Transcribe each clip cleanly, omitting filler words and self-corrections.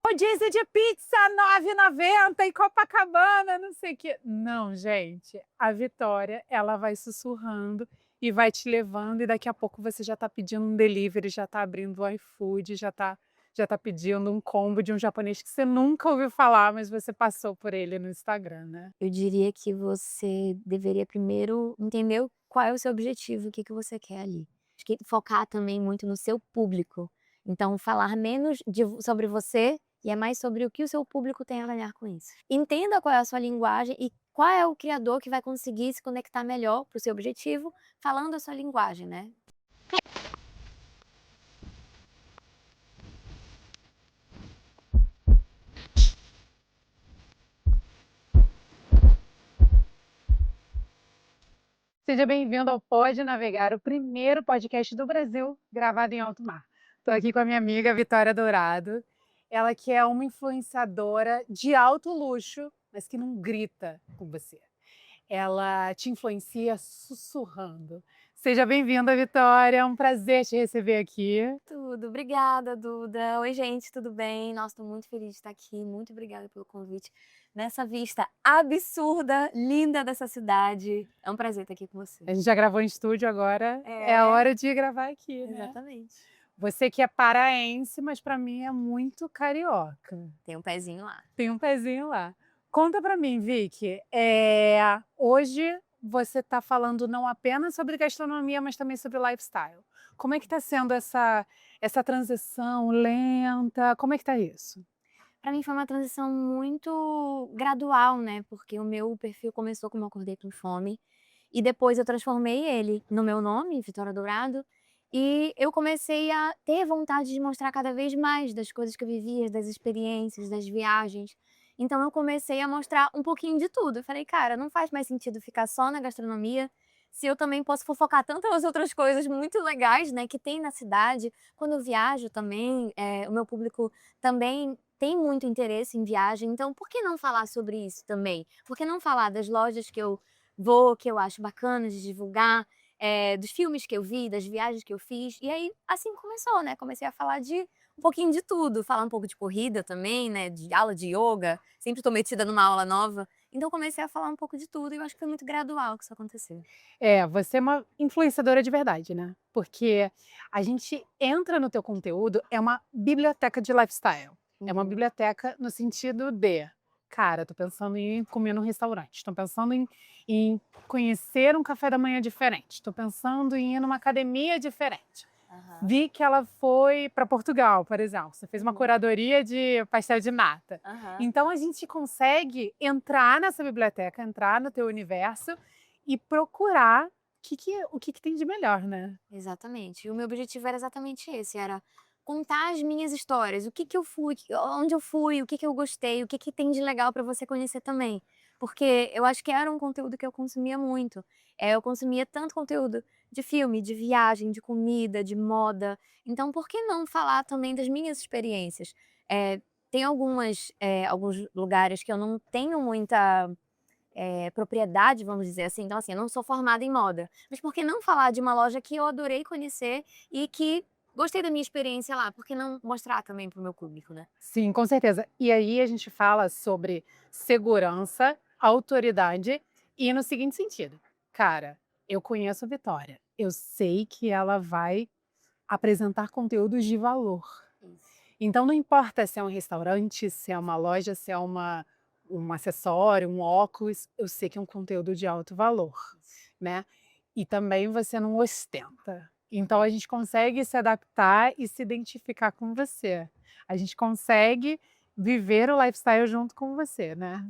rodízio de pizza, R$ 9,90 em Copacabana, não sei o quê. Não, gente, a Vitória, ela vai sussurrando e vai te levando, e daqui a pouco você já tá pedindo um delivery, já tá abrindo o iFood, já tá pedindo um combo de um japonês que você nunca ouviu falar, mas você passou por ele no Instagram, né? Eu diria que você deveria primeiro entender qual é o seu objetivo, o que que você quer ali. Acho que focar também muito no seu público. Então falar menos sobre você e é mais sobre o que o seu público tem a ganhar com isso. Entenda qual é a sua linguagem e qual é o criador que vai conseguir se conectar melhor para o seu objetivo, falando a sua linguagem, né. Seja bem-vindo ao Pode Navegar, o primeiro podcast do Brasil gravado em alto mar. Estou aqui com a minha amiga Vitória Dourado, ela que é uma influenciadora de alto luxo, mas que não grita com você. Ela te influencia sussurrando. Seja bem-vinda, Vitória, é um prazer te receber aqui. Tudo, obrigada Duda. Oi gente, tudo bem? Nossa, tô muito feliz de estar aqui, muito obrigada pelo convite. Nessa vista absurda, linda dessa cidade. É um prazer estar aqui com você. A gente já gravou em estúdio, agora é a É, hora de gravar aqui, né? exatamente. Você que é paraense, mas para mim é muito carioca. Tem um pezinho lá. Tem um pezinho lá. Conta pra mim, Vicky, hoje você tá falando não apenas sobre gastronomia, mas também sobre lifestyle. Como é que tá sendo essa transição lenta? Como é que tá isso? Pra mim foi uma transição muito gradual, né, porque o meu perfil começou como eu acordei com fome, e depois eu transformei ele no meu nome, Vitória Dourado, e eu comecei a ter vontade de mostrar cada vez mais das coisas que eu vivia, das experiências, das viagens. Então eu comecei a mostrar um pouquinho de tudo. Eu falei: "Cara, não faz mais sentido ficar só na gastronomia, se eu também posso fofocar tantas outras coisas muito legais, né, que tem na cidade". Quando eu viajo também, o meu público também tem muito interesse em viagem, então por que não falar sobre isso também? Por que não falar das lojas que eu vou, que eu acho bacana de divulgar, dos filmes que eu vi, das viagens que eu fiz, e aí assim começou, né, comecei a falar de um pouquinho de tudo, falar um pouco de corrida também, né, de aula de ioga, sempre tô metida numa aula nova, então comecei a falar um pouco de tudo e eu acho que foi muito gradual que isso aconteceu. Você é uma influenciadora de verdade, né? Porque a gente entra no teu conteúdo, é uma biblioteca de lifestyle. É uma Uhum. biblioteca no sentido de, cara, tô pensando em comer num restaurante, tô pensando em conhecer um café da manhã diferente, tô pensando em ir numa academia diferente. Aham. Vi que ela foi para Portugal, por exemplo. Você fez uma Uhum. curadoria de pastel de nata. Aham. Então a gente consegue entrar nessa biblioteca, entrar no teu universo e procurar o que que tem de melhor, né? Exatamente. E o meu objetivo era exatamente esse, era contar as minhas histórias, o que que eu fui, onde eu fui, o que que eu gostei, o que que tem de legal para você conhecer também. Porque eu acho que era um conteúdo que eu consumia muito. Eu consumia tanto conteúdo de filme, de viagem, de comida, de moda. Então, por que não falar também das minhas experiências? Tem alguns lugares que eu não tenho muita propriedade, vamos dizer assim. Então, assim, eu não sou formada em moda, mas por que não falar de uma loja que eu adorei conhecer e que gostei da minha experiência lá? Por que não mostrar também para o meu público, né? Sim, com certeza. E aí a gente fala sobre segurança, autoridade e no seguinte sentido, cara, eu conheço a Vitória, eu sei que ela vai apresentar conteúdos de valor. Isso. Então não importa se é um restaurante, se é uma loja, se é um acessório, um óculos, eu sei que é um conteúdo de alto valor, Isso. né. E também você não ostenta. Então a gente consegue se adaptar e se identificar com você. A gente consegue viver o lifestyle junto com você, né.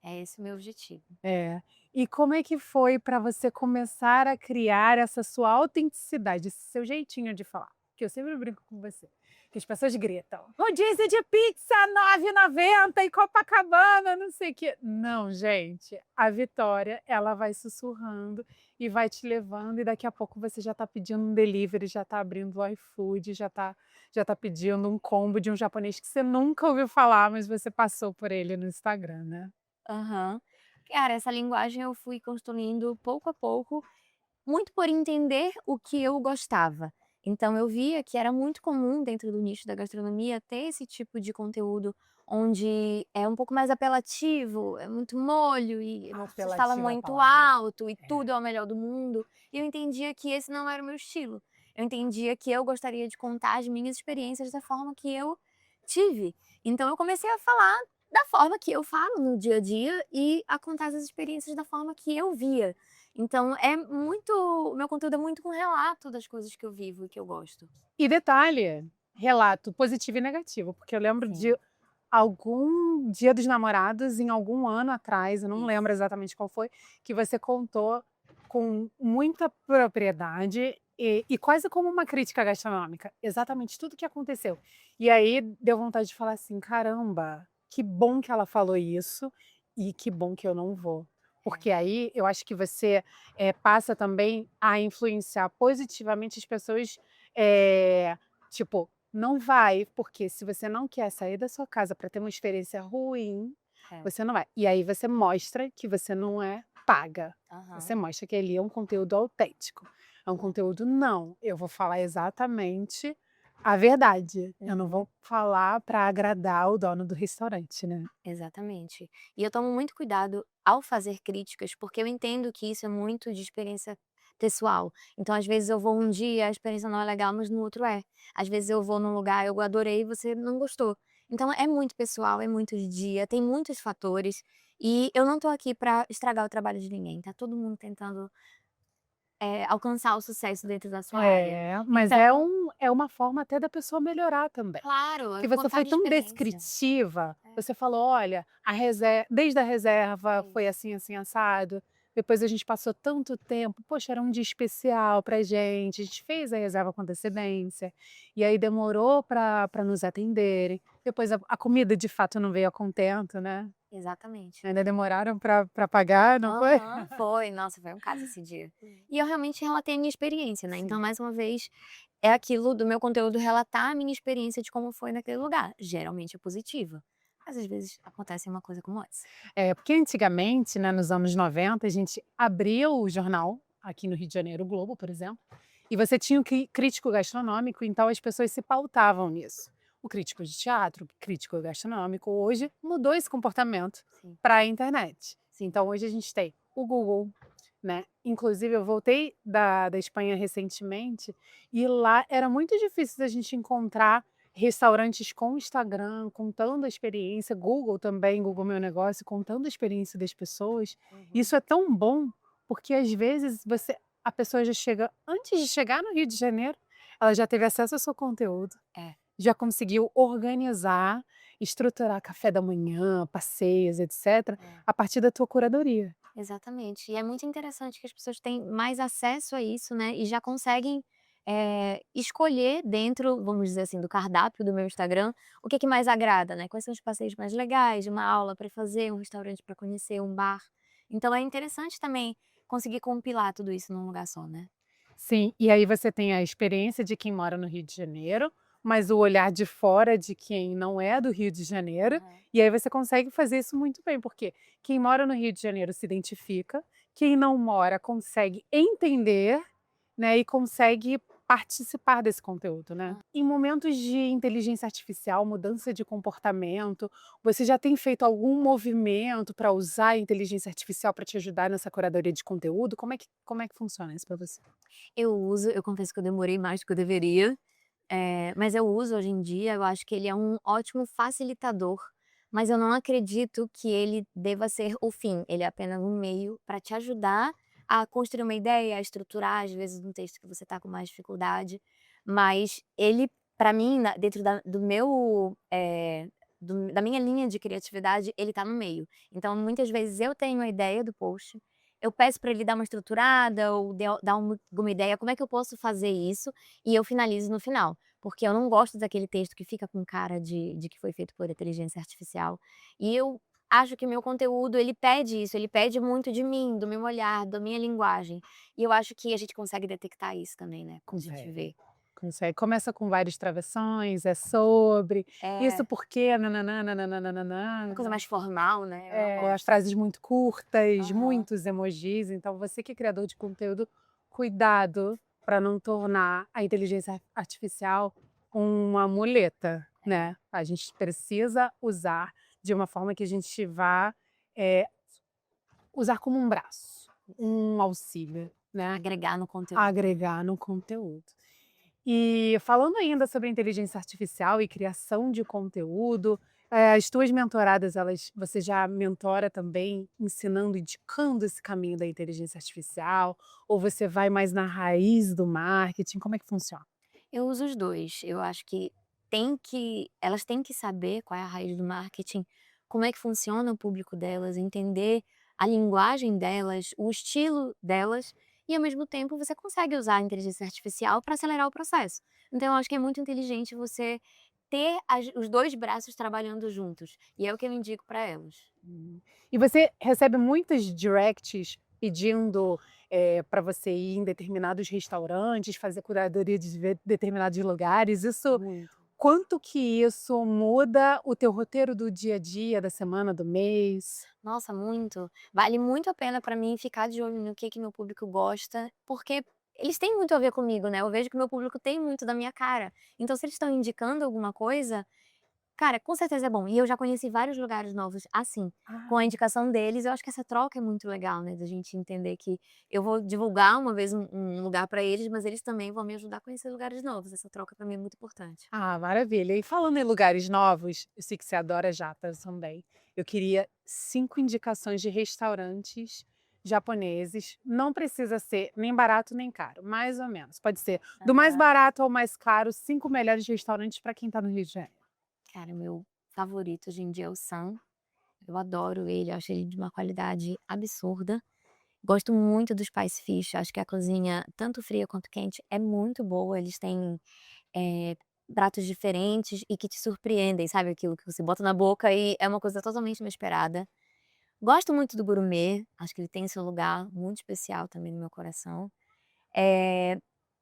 É esse o meu objetivo. É. E como é que foi para você começar a criar essa sua autenticidade, esse seu jeitinho de falar? Que eu sempre brinco com você, que as pessoas gritam: "Rodízio de pizza, R$ 9,90 em Copacabana, não sei o quê". Não, gente, a Vitória, ela vai sussurrando e vai te levando, e daqui a pouco você já tá pedindo um delivery, já tá abrindo o iFood, já tá pedindo um combo de um japonês que você nunca ouviu falar, mas você passou por ele no Instagram, né? Aham. Cara, essa linguagem eu fui construindo pouco a pouco, muito por entender o que eu gostava. Então eu via que era muito comum dentro do nicho da gastronomia ter esse tipo de conteúdo, onde é um pouco mais apelativo, é muito molho e se fala Apelativa é a muito palavra. alto e tudo é o melhor do mundo. E eu entendia que esse não era o meu estilo. Eu entendia que eu gostaria de contar as minhas experiências da forma que eu tive. Então eu comecei a falar da forma que eu falo no dia a dia e a contar as experiências da forma que eu via. Então o meu conteúdo é muito com relato das coisas que eu vivo e que eu gosto. E detalhe, relato positivo e negativo, porque eu lembro Sim, de algum Dia dos Namorados, em algum ano atrás, eu não isso. lembro exatamente qual foi, que você contou com muita propriedade e quase como uma crítica gastronômica, exatamente tudo que aconteceu. E aí deu vontade de falar assim: "Caramba, que bom que ela falou isso e que bom que eu não vou". É. Porque aí eu acho que você, passa também a influenciar positivamente as pessoas, eh, tipo, não vai, porque se você não quer sair da sua casa para ter uma experiência ruim, É. você não vai. E aí você mostra que você não é paga. Você Aham. mostra que ali é um conteúdo autêntico. É um É. conteúdo não, eu vou falar exatamente a verdade. Eu não Uhum. vou falar para agradar o dono do restaurante, né. Exatamente. E eu tomo muito cuidado ao fazer críticas, porque eu entendo que isso é muito de experiência pessoal. Então, às vezes, eu vou um dia, a experiência não é legal, mas no outro é. Às vezes, eu vou num lugar, eu adorei e você não gostou. Então, é muito pessoal, é muito de dia, tem muitos fatores. E eu não tô aqui pra estragar o trabalho de ninguém. Tá todo mundo tentando, alcançar o sucesso dentro da sua área. É, mas é Então, uma forma até da pessoa melhorar também. claro, Que é você contar a foi minha tão experiência. descritiva, É, você falou: "Olha, a reser desde a reserva foi isso. assim, assim, assado, depois a gente passou tanto tempo, poxa, era um dia especial pra gente, a gente fez a reserva com antecedência, e aí demorou para nos atenderem, depois a comida de fato não veio a contento, né, Exatamente. ainda demoraram para pagar, não foi?" Aham, foi. Nossa, foi um caso esse dia. E eu realmente relatei a minha experiência, né, então Sim. mais uma vez, é aquilo do meu conteúdo relatar a minha experiência de como foi naquele lugar, geralmente é positiva, mas às vezes acontece uma coisa como essa. É, porque antigamente, né, nos anos 90, a gente abria o jornal, aqui no Rio de Janeiro, o Globo, por exemplo, e você tinha o crítico gastronômico, então as pessoas se pautavam nisso. O crítico de teatro, o crítico gastronômico, hoje mudou esse comportamento Sim, para a internet. sim. Então hoje a gente tem o Google, né? Inclusive eu voltei da Espanha recentemente e lá era muito difícil da gente encontrar restaurantes com Instagram, contando a experiência, Google também, Google Meu Negócio, contando a experiência das pessoas. Uhum. Isso é tão bom, porque às vezes a pessoa já chega, antes de chegar no Rio de Janeiro, ela já teve acesso ao seu conteúdo, É, já conseguiu organizar, estruturar café da manhã, passeios, etc., é. a partir da tua curadoria. Exatamente. E é muito interessante que as pessoas têm mais acesso a isso, né, e já conseguem, escolher dentro, vamos dizer assim, do cardápio do meu Instagram, o que que mais agrada, né, quais são os passeios mais legais, uma aula para fazer, um restaurante para conhecer, um bar. Então é interessante também conseguir compilar tudo isso num lugar só, né. Sim, e aí você tem a experiência de quem mora no Rio de Janeiro, mas o olhar de fora de quem não é do Rio de Janeiro, Aham. e aí você consegue fazer isso muito bem, porque quem mora no Rio de Janeiro se identifica, quem não mora consegue entender, né, e consegue participar desse conteúdo, né. Em momentos de inteligência artificial, mudança de comportamento, você já tem feito algum movimento para usar a inteligência artificial para te ajudar nessa curadoria de conteúdo? Como é que funciona isso para você? Eu uso, eu confesso que eu demorei mais do que eu deveria. Mas eu uso hoje em dia, eu acho que ele é um ótimo facilitador, mas eu não acredito que ele deva ser o fim, ele é apenas um meio para te ajudar a construir uma ideia, a estruturar, às vezes, um texto que você está com mais dificuldade, mas ele, para mim, dentro do meu, da minha linha de criatividade, ele está no meio. Então, muitas vezes eu tenho a ideia do post, eu peço para ele dar uma estruturada ou dar alguma ideia, como é que eu posso fazer isso, e eu finalizo no final. Porque eu não gosto daquele texto que fica com cara de que foi feito por inteligência artificial. E eu acho que o meu conteúdo, ele pede isso, ele pede muito de mim, do meu olhar, da minha linguagem. E eu acho que a gente consegue detectar isso também, né, quando a gente Consegue, vê. consegue. Começa com vários travessões, é sobre, isso É, porque nã-nã-nã, nã-nã-nã-nã-nã-nã. uma coisa mais formal, né, eu não As gosto. frases muito curtas, Aham. muitos emojis, então você que é criador de conteúdo, cuidado para não tornar a inteligência artificial uma muleta, né. A gente precisa usar de uma forma que a gente vá, eh, usar como um braço, um auxílio, né, Agregar no conteúdo. agregar no conteúdo. E falando ainda sobre inteligência artificial e criação de conteúdo, as tuas mentoradas, você já mentora também ensinando, indicando esse caminho da inteligência artificial, ou você vai mais na raiz do marketing, como é que funciona? Eu uso os 2. Eu acho que elas têm que saber qual é a raiz do marketing, como é que funciona o público delas, entender a linguagem delas, o estilo delas, e ao mesmo tempo você consegue usar a inteligência artificial para acelerar o processo. Então eu acho que é muito inteligente você ter os 2 braços trabalhando juntos, e é o que eu indico para elas. E você recebe muitas directs pedindo, para você ir em determinados restaurantes, fazer curadoria de determinados lugares, isso Muito. quanto que isso muda o teu roteiro do dia a dia, da semana, do mês? Nossa, muito. Vale muito a pena pra mim ficar de olho no que meu público gosta, porque eles têm muito a ver comigo, né, eu vejo que o meu público tem muito da minha cara. Então se eles estão indicando alguma coisa, cara, com certeza é bom. E eu já conheci vários lugares novos assim, com a Ah. indicação deles. Eu acho que essa troca é muito legal, né, da gente entender que eu vou divulgar uma vez um lugar pra eles, mas eles também vão me ajudar a conhecer lugares novos. Essa troca pra mim é muito importante. Ah, maravilha. E falando em lugares novos, eu sei que você adora jatas também. Eu queria 5 indicações de restaurantes japoneses. Não precisa ser nem barato nem caro, mais ou menos. Pode ser do mais Aham. barato ao mais caro, 5 melhores restaurantes para quem está no Rio de Janeiro. Cara, meu favorito hoje em dia é o Sam. Eu adoro ele, eu acho ele de uma qualidade absurda. Gosto muito do Spice Fish, acho que a cozinha, tanto fria quanto quente, é muito boa. Eles têm, eh, pratos diferentes e que te surpreendem, sabe aquilo que você bota na boca e é uma coisa totalmente inesperada. Gosto muito do Gourmet, acho que ele tem seu lugar muito especial também no meu coração. Eh,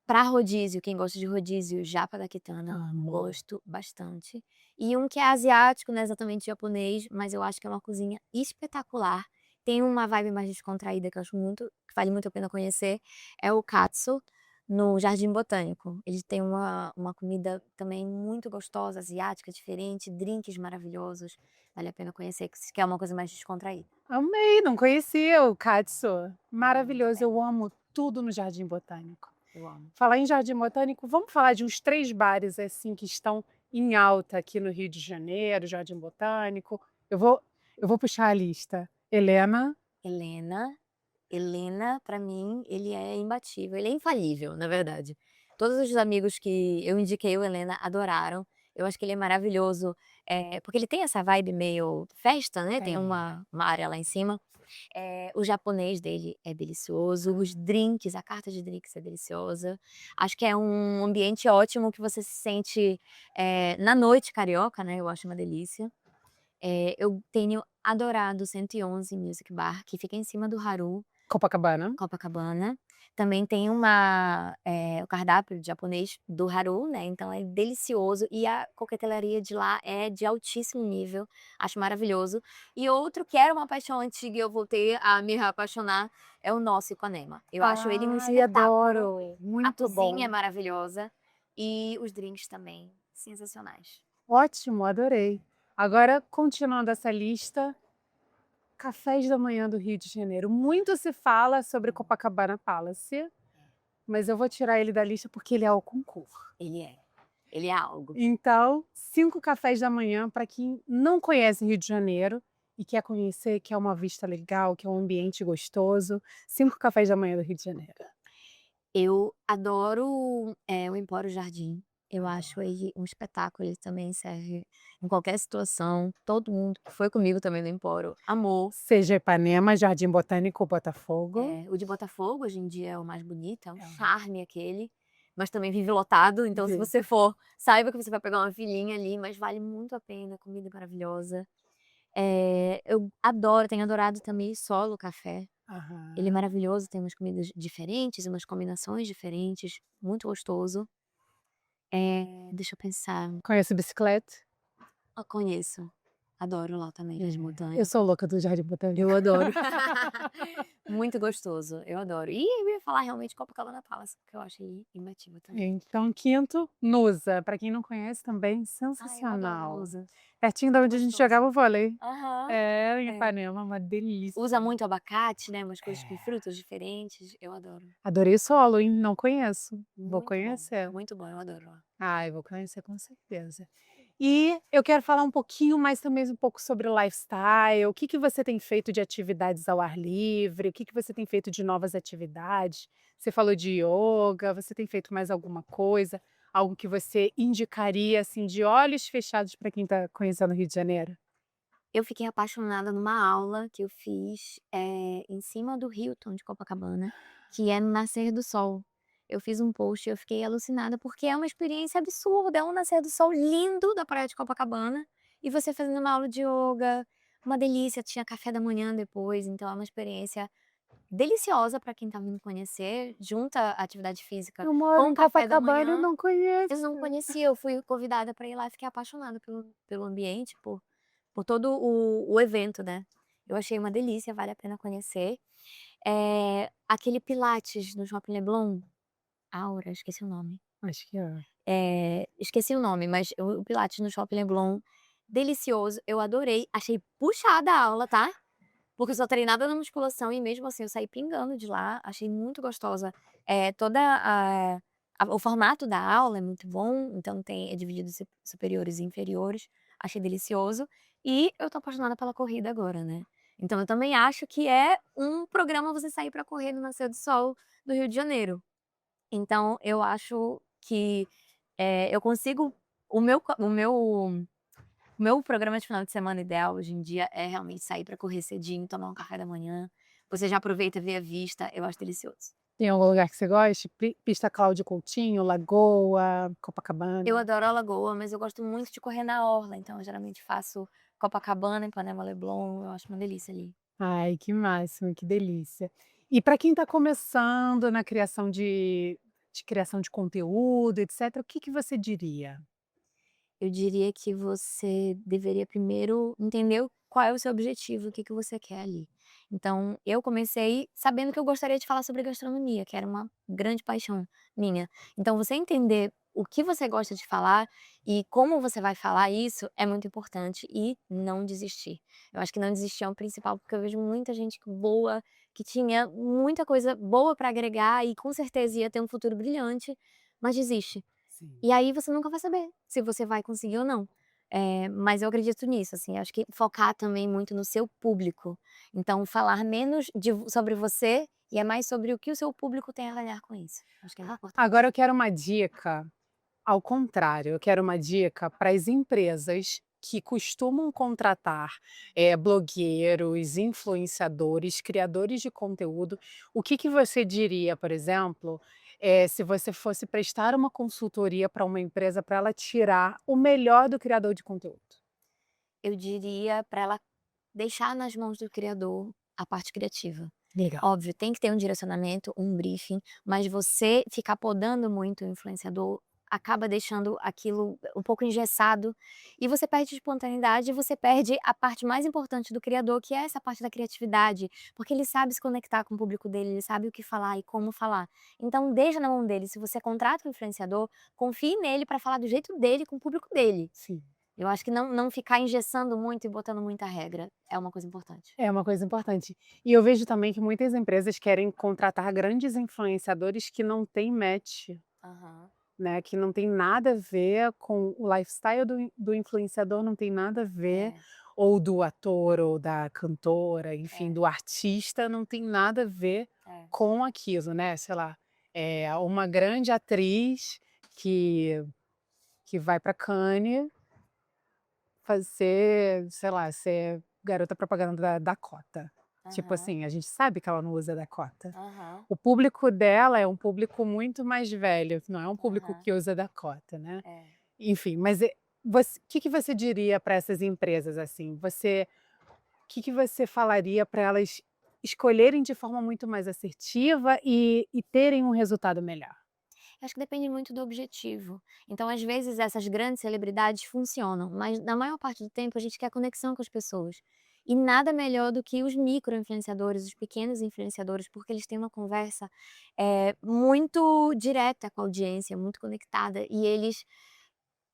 Pra rodízio, quem gosta de rodízio, Japa da Kitana, Amo. gosto bastante. E um que é asiático, não é exatamente japonês, mas eu acho que é uma cozinha espetacular. Tem uma vibe mais descontraída que eu acho que vale muito a pena conhecer, é o Katsu, no Jardim Botânico. Eles têm uma comida também muito gostosa, asiática, diferente, drinks maravilhosos, vale a pena conhecer, que se quer uma coisa mais descontraída. Amei, não conhecia o Katsu. Vale muito a Maravilhoso, pena, eu amo tudo no Jardim Botânico. eu amo. Falar em Jardim Botânico, vamos falar de uns 3 bares, assim, que estão em alta aqui no Rio de Janeiro, Jardim Botânico. Eu vou puxar a lista. Helena, Helena Helena, pra mim, ele é imbatível, ele é infalível, na verdade. Todos os amigos que eu indiquei o Helena adoraram. Eu acho que ele é maravilhoso, porque ele tem essa vibe meio festa, né, tem tem. uma área lá em cima. O japonês dele é delicioso, os drinks, a carta de drinks é deliciosa. Acho que é um ambiente ótimo que você se sente, na noite carioca, né, eu acho uma delícia. Eu tenho adorado o 111 Music Bar, que fica em cima do Haru, Copacabana. Copacabana. Também tem o cardápio japonês do Haru, né, então é delicioso e a coquetelaria de lá é de altíssimo nível, acho maravilhoso. E outro que era uma paixão antiga e eu voltei a me reapaixonar é o Nosso Ipanema. Eu acho ele um Ai, espetáculo, adoro. a Muito cozinha é bom. maravilhosa e os drinks também, sensacionais. Ótimo, adorei. Agora, continuando essa lista, cafés da manhã do Rio de Janeiro. Muito se fala sobre Copacabana Palace, mas eu vou tirar ele da lista porque ele é ao concurso. Ele é, ele é algo. Então, 5 cafés da manhã para quem não conhece Rio de Janeiro e quer conhecer, quer uma vista legal, quer um ambiente gostoso. 5 cafés da manhã do Rio de Janeiro. Eu adoro, o Empório Jardim. Eu acho Adoro. ele um espetáculo, ele também serve em qualquer situação. Todo mundo que foi comigo também no Empório amou. Seja Ipanema, Jardim Botânico ou Botafogo. O de Botafogo hoje em dia é o mais bonito, é um É um charme aquele, mas também vive lotado, então se vi. você for, saiba que você vai pegar uma filinha ali, mas vale muito a pena, comida maravilhosa. Eu adoro, tenho adorado também Solo Café. Ele é Aham. maravilhoso, tem umas comidas diferentes, umas combinações diferentes, muito gostoso. Deixa eu pensar. Conhece Bicicleta? Conheço. Adoro lá também, Jardim Eu Botânico. sou louca do Jardim Botânico. Eu adoro. Muito gostoso, eu adoro. E eu ia falar realmente Copacabana Palace, que eu achei imbatível também. Então, quinto, Nusa. Para quem não conhece também, Ai, eu adoro sensacional. Nusa. Pertinho de onde a gente Gostoso. jogava vôlei. Aham. É, em É. Ipanema, uma delícia. Usa muito abacate, né, umas coisas com frutas diferentes, eu adoro. Adorei o solo, hein? Não conheço. Vou conhecer. Muito bom, eu adoro lá. Ai, vou conhecer com certeza. E eu quero falar um pouquinho mais também um pouco sobre o lifestyle. O que que você tem feito de atividades ao ar livre? O que que você tem feito de novas atividades? Você falou de yoga, você tem feito mais alguma coisa? Algo que você indicaria, assim, de olhos fechados para quem está conhecendo o Rio de Janeiro? Eu fiquei apaixonada numa aula que eu fiz, em cima do Hilton de Copacabana, que é no nascer do sol. Eu fiz um post e eu fiquei alucinada, porque é uma experiência absurda, é um nascer do sol lindo da praia de Copacabana, e você fazendo uma aula de ioga, uma delícia, tinha café da manhã depois, então é uma experiência deliciosa para quem tá vindo conhecer, junta a atividade física Eu moro com em o café da Copacabana e manhã. não conheço. Eu não conhecia, eu fui convidada para ir lá e fiquei apaixonada pelo ambiente, por todo o evento, né. Eu achei uma delícia, vale a pena conhecer. Aquele pilates no Shopping Leblon, Aura, esqueci o nome. Acho que é. Esqueci o nome, mas o pilates no Shopping Leblon, delicioso, eu adorei, achei puxada a aula, tá, porque eu sou treinada na musculação e mesmo assim eu saí pingando de lá, achei muito gostosa. Toda o formato da aula é muito bom, então é dividido em superiores e inferiores, achei delicioso. E eu tô apaixonada pela corrida agora, né. Então eu também acho que é um programa você sair pra correr no nascer do sol do Rio de Janeiro. Então eu acho que, eu consigo o meu programa de final de semana ideal hoje em dia é realmente sair pra correr cedinho, tomar um café da manhã, você já aproveita, vê a vista, eu acho delicioso. Tem algum lugar que você goste? Pista Cláudio Coutinho, Lagoa, Eu Copacabana? adoro a lagoa, mas eu gosto muito de correr na orla, então eu geralmente faço Copacabana, Ipanema, Leblon, eu acho uma delícia ali. Ai, que máximo, que delícia. E para quem está começando na criação de criação de conteúdo, etcétera, o que que você diria? Eu diria que você deveria primeiro entender qual é o seu objetivo, o que que você quer ali. Então, eu comecei sabendo que eu gostaria de falar sobre gastronomia, que era uma grande paixão minha. Então, você entender o que você gosta de falar e como você vai falar isso é muito importante e não desistir. Eu acho que não desistir é o principal, porque eu vejo muita gente boa, que tinha muita coisa boa para agregar e com certeza ia ter um futuro brilhante, mas desiste. Sim. E aí você nunca vai saber se você vai conseguir ou não. Mas eu acredito nisso, assim, acho que focar também muito no seu público. Então falar menos sobre você e é mais sobre o que o seu público tem a ganhar com isso. Acho que é muito importante. Agora eu quero uma dica ao contrário, eu quero uma dica para as empresas que costumam contratar, blogueiros, influenciadores, criadores de conteúdo. O que que você diria, por exemplo, se você fosse prestar uma consultoria para uma empresa para ela tirar o melhor do criador de conteúdo? Eu diria para ela deixar nas mãos do criador a parte criativa. Legal. Óbvio, tem que ter um direcionamento, um briefing, mas você ficar podando muito o influenciador acaba deixando aquilo um pouco engessado e você perde espontaneidade e você perde a parte mais importante do criador, que é essa parte da criatividade, porque ele sabe se conectar com o público dele, ele sabe o que falar e como falar. Então deixa na mão dele, se você contrata um influenciador, confie nele para falar do jeito dele com o público dele. Sim. Eu acho que não ficar engessando muito e botando muita regra, é uma coisa importante. É uma coisa importante. E eu vejo também que muitas empresas querem contratar grandes influenciadores que não têm match, Aham. né, que não tem nada a ver com o lifestyle do influenciador, não tem nada a ver, É, ou do ator ou da cantora, enfim, é, do artista, não tem nada a ver é. com aquilo, né, sei lá, uma grande atriz que que vai para Cannes fazer, sei lá, ser garota propaganda da Dakota. Tipo Aham, assim, a gente sabe que ela não usa Dakota. aham, O público dela é um público muito mais velho, não é um público aham, que usa Dakota, né. é. Enfim, mas você que você diria para essas empresas, assim? Que você falaria para elas escolherem de forma muito mais assertiva e terem um resultado melhor? Eu acho que depende muito do objetivo. Então, às vezes, essas grandes celebridades funcionam, mas na maior parte do tempo a gente quer conexão com as pessoas. E nada melhor do que os micro-influenciadores, os pequenos influenciadores, porque eles têm uma conversa muito direta com a audiência, muito conectada, e eles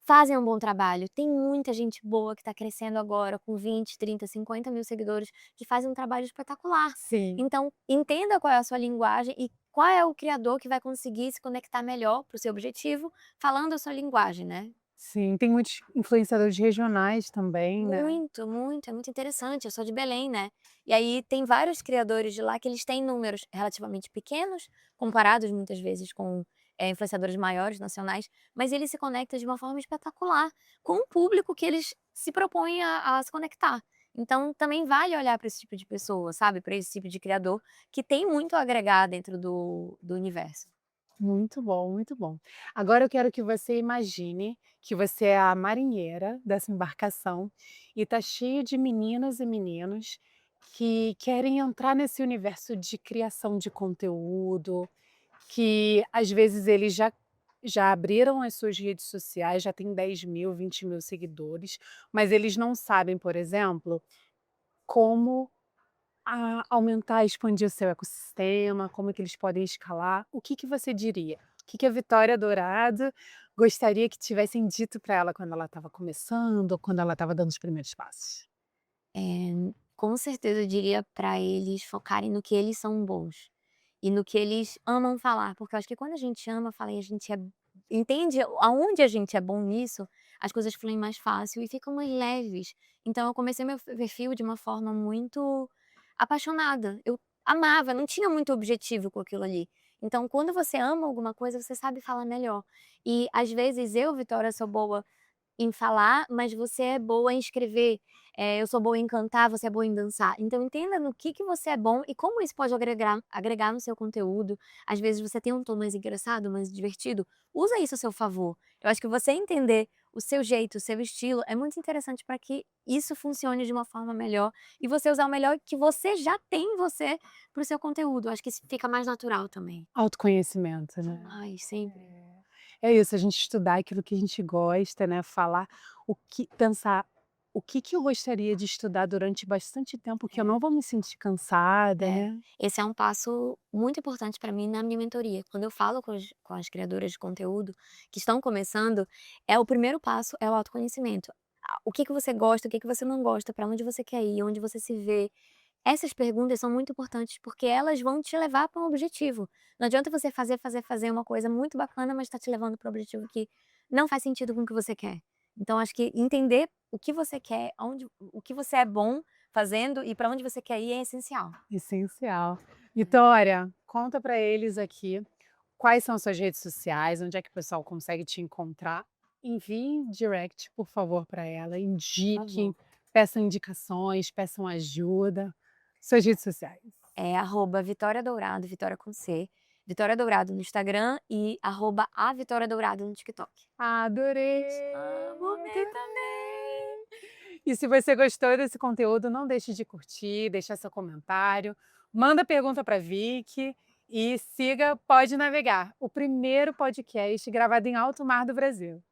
fazem um bom trabalho. Tem muita gente boa que está crescendo agora com 20, 30, 50 mil seguidores, que fazem um trabalho espetacular. Sim. Então, entenda qual é a sua linguagem e qual é o criador que vai conseguir se conectar melhor para o seu objetivo, falando a sua linguagem, né. Sim, tem muitos influenciadores regionais também, né. Muito, muito, é muito interessante. Eu sou de Belém, né, e aí tem vários criadores de lá que eles têm números relativamente pequenos, comparados muitas vezes com, influenciadores maiores, nacionais, mas eles se conectam de uma forma espetacular com o público que eles se propõem a se conectar. Então também vale olhar para esse tipo de pessoa, sabe, para esse tipo de criador que tem muito a agregar dentro do universo. Muito bom, muito bom. Agora eu quero que você imagine que você é a marinheira dessa embarcação e tá cheio de meninas e meninos que querem entrar nesse universo de criação de conteúdo, que às vezes eles já abriram as suas redes sociais, já tem 10.000, 20.000 seguidores, mas eles não sabem, por exemplo, como aumentar, expandir o seu ecossistema, como que eles podem escalar. O que que você diria? O que que a Vitória Dourado gostaria que tivessem dito para ela quando ela estava começando ou quando ela estava dando os primeiros passos? Com certeza eu diria para eles focarem no que eles são bons, e no que eles amam falar, porque eu acho que quando a gente ama falar e a gente entende aonde a gente é bom nisso, as coisas fluem mais fácil e ficam mais leves. Então eu comecei meu perfil de uma forma muito apaixonada, eu amava, não tinha muito objetivo com aquilo ali. Então quando você ama alguma coisa, você sabe falar melhor. E às vezes eu, Vitória, sou boa em falar, mas você é boa em escrever, eu sou boa em cantar, você é boa em dançar. Então entenda no que você é bom e como isso pode agregar no seu conteúdo. Às vezes você tem um tom mais engraçado, mais divertido, usa isso a seu favor. Eu acho que você entender o seu jeito, o seu estilo, é muito interessante para que isso funcione de uma forma melhor e você usar o melhor que você já tem em você para o seu conteúdo. Eu acho que isso fica mais natural também. Autoconhecimento, né? Ai, sempre. É isso, a gente estudar aquilo que a gente gosta, né, falar pensar o que que eu gostaria de estudar durante bastante tempo que eu não vou me sentir cansada, É, né. esse é um passo muito importante para mim na minha mentoria. Quando eu falo com as criadoras de conteúdo que estão começando, o primeiro passo é o autoconhecimento. O que que você gosta, o que que você não gosta, para onde você quer ir, onde você se vê. Essas perguntas são muito importantes porque elas vão te levar para um objetivo. Não adianta você fazer, fazer, fazer uma coisa muito bacana, mas está te levando para um objetivo que não faz sentido com o que você quer. Então acho que entender o que você quer, o que você é bom fazendo e para onde você quer ir é essencial. Essencial. Vitória, conta para eles aqui quais são as suas redes sociais, onde é que o pessoal consegue te encontrar. Envie direct, por favor, para ela, Por favor. indiquem, peçam indicações, peçam ajuda. Suas redes sociais. É arroba Vitória Dourado, Vitória com C, Vitória Dourado no Instagram e arroba a Vitória Dourado no TikTok. Adorei, Amo, amei também. adorei. E se você gostou desse conteúdo, não deixe de curtir, deixar seu comentário, manda pergunta para Vicky e siga Pode Navegar, o primeiro podcast gravado em alto mar do Brasil.